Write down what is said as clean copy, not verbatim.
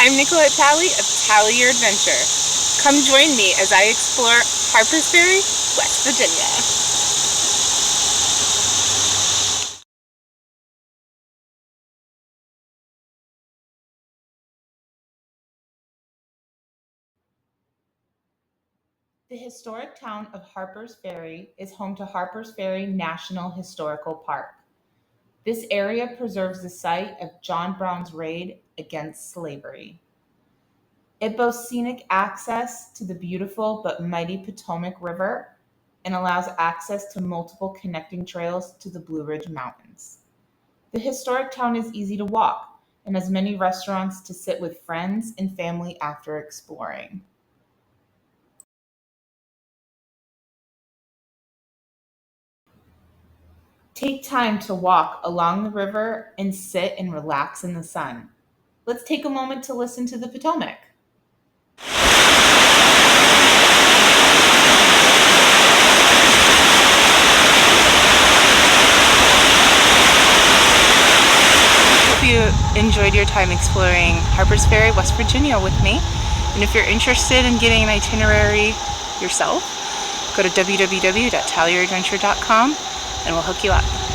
I'm Nicolette Talley of Tally Your Adventure. Come join me as I explore Harpers Ferry, West Virginia. The historic town of Harpers Ferry is home to Harpers Ferry National Historical Park. This area preserves the site of John Brown's raid against slavery. It boasts scenic access to the beautiful but mighty Potomac River and allows access to multiple connecting trails to the Blue Ridge Mountains. The historic town is easy to walk and has many restaurants to sit with friends and family after exploring. Take time to walk along the river and sit and relax in the sun. Let's take a moment to listen to the Potomac. Hope you enjoyed your time exploring Harpers Ferry, West Virginia with me. And if you're interested in getting an itinerary yourself, go to www.tallyouradventure.com and we'll hook you up.